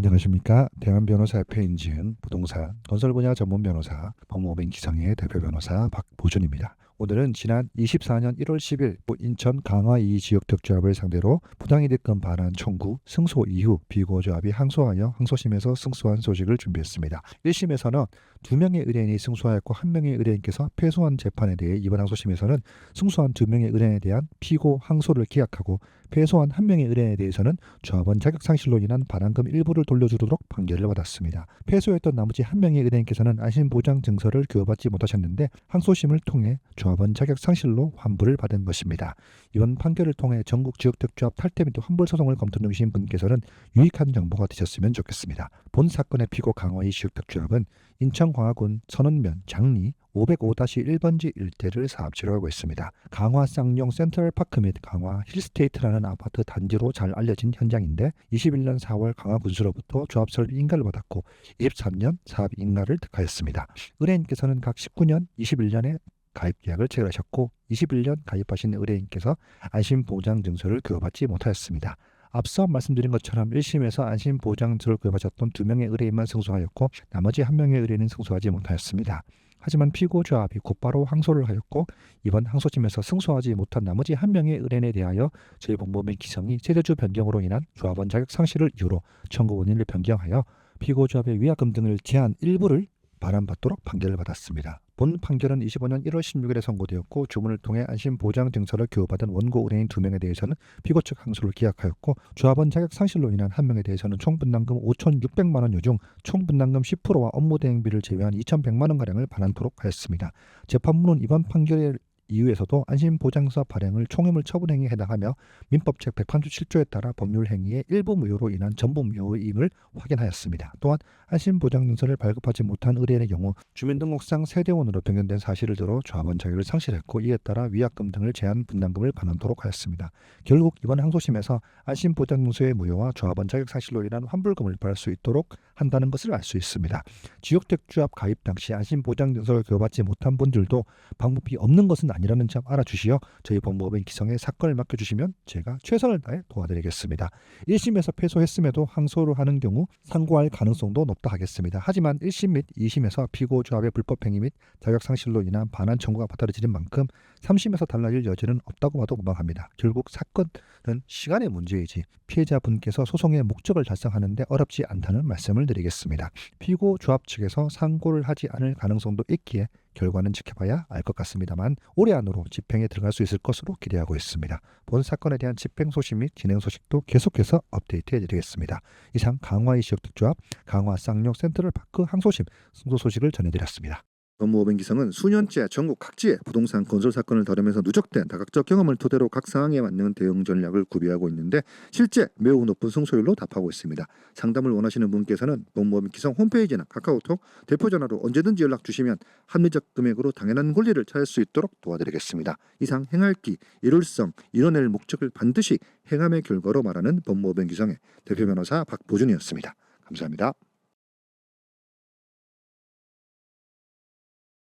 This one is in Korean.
안녕하십니까. 대한변호사 협회인지은 부동산 건설 분야 전문 변호사 법무법인 기성의 대표 변호사 박보준입니다. 오늘은 지난 24년 1월 10일 인천 강화 2 지역특조합을 상대로 부당이득금 반환 청구 승소 이후 피고조합이 항소하여 항소심에서 승소한 소식을 준비했습니다. 1심에서는 2명의 의뢰인이 승소하였고 1명의 의뢰인께서 패소한 재판에 대해 이번 항소심에서는 승소한 2명의 의뢰인에 대한 피고 항소를 기각하고 패소한 1명의 의뢰인에 대해서는 조합원 자격상실로 인한 반환금 일부를 돌려주도록 판결을 받았습니다. 패소했던 나머지 1명의 의뢰인께서는 안심보장 증서를 교부받지 못하셨는데 항소심을 통해 조합원 자격상실로 환불을 받은 것입니다. 이번 판결을 통해 전국 지역특조합 탈퇴 및 환불 소송을 검토 중이신 분께서는 유익한 정보가 되셨으면 좋겠습니다. 본 사건의 피고 강화이 지역특조합은 인천광화군 선원면 장리 505-1번지 일대를 사업지로 하고 있습니다. 강화 쌍용 센트럴파크 및 강화 힐스테이트라는 아파트 단지로 잘 알려진 현장인데 21년 4월 강화 군수로부터 조합 설비 인가를 받았고 23년 사업 인가를 득하였습니다. 의뢰인께서는 각 19년, 21년에 가입 계약을 체결하셨고 21년 가입하신 의뢰인께서 안심보장증서를 교부받지 못하였습니다. 앞서 말씀드린 것처럼 1심에서 안심보장증서를 교부받았던 2명의 의뢰인만 승소하였고 나머지 1명의 의뢰인은 승소하지 못하였습니다. 하지만 피고조합이 곧바로 항소를 하였고 이번 항소심에서 승소하지 못한 나머지 1명의 의뢰인에 대하여 저희 법무법인 기성이 세대주 변경으로 인한 조합원 자격 상실을 이유로 청구 원인을 변경하여 피고조합의 위약금 등을 제한 일부를 반환받도록 판결을 받았습니다. 본 판결은 25년 1월 16일에 선고되었고 주문을 통해 안심보장 증서를 교부받은 원고 의뢰인 2명에 대해서는 피고 측 항소를 기각하였고 조합원 자격 상실로 인한 1명에 대해서는 총 분담금 5,600만 원 중 총 분담금 10%와 업무 대행비를 제외한 2,100만 원가량을 반환토록 하였습니다. 재판부는 이번 판결의 이유에서도 안심보장서 발행을 총유물 처분행위에 해당하며 민법책 187조에 따라 법률행위의 일부 무효로 인한 전부 무효임을 확인하였습니다. 또한 안심보장증서를 발급하지 못한 의뢰인의 경우 주민등록상 세대원으로 변경된 사실을 들어 조합원 자격을 상실했고 이에 따라 위약금 등을 제한 분담금을 반환토록 하였습니다. 결국 이번 항소심에서 안심보장증서의 무효와 조합원 자격 상실로 인한 환불금을 받을 수 있도록 한다는 것을 알 수 있습니다. 지역특조합 가입 당시 안심보장증서를 교부받지 못한 분들도 방법이 없는 것은 아니라는 점 알아주시어 저희 법무법인 기성에 사건을 맡겨주시면 제가 최선을 다해 도와드리겠습니다. 1심에서 패소했음에도 항소를 하는 경우 상고할 가능성도 높다 하겠습니다. 하지만 1심 및 2심에서 피고조합의 불법행위 및 자격상실로 인한 반환 청구가 받아들여진 만큼 3심에서 달라질 여지는 없다고 봐도 무방합니다. 결국 사건은 시간의 문제이지 피해자분께서 소송의 목적을 달성하는 데 어렵지 않다는 말씀을 드리겠습니다. 피고조합 측에서 상고를 하지 않을 가능성도 있기에 결과는 지켜봐야 알 것 같습니다만 올해 안으로 집행에 들어갈 수 있을 것으로 기대하고 있습니다. 본 사건에 대한 집행 소식 및 진행 소식도 계속해서 업데이트해 드리겠습니다. 이상 강화이 지역특조합 강화 쌍용 센트럴파크 항소심 승소 소식을 전해드렸습니다. 법무법인 기성은 수년째 전국 각지의 부동산 건설 사건을 다루면서 누적된 다각적 경험을 토대로 각 상황에 맞는 대응 전략을 구비하고 있는데 실제 매우 높은 승소율로 답하고 있습니다. 상담을 원하시는 분께서는 법무법인 기성 홈페이지나 카카오톡, 대표전화로 언제든지 연락 주시면 합리적 금액으로 당연한 권리를 찾을 수 있도록 도와드리겠습니다. 이상 행할기, 일월성, 이뤄낼 목적을 반드시 행함의 결과로 말하는 법무법인 기성의 대표 변호사 박보준이었습니다. 감사합니다.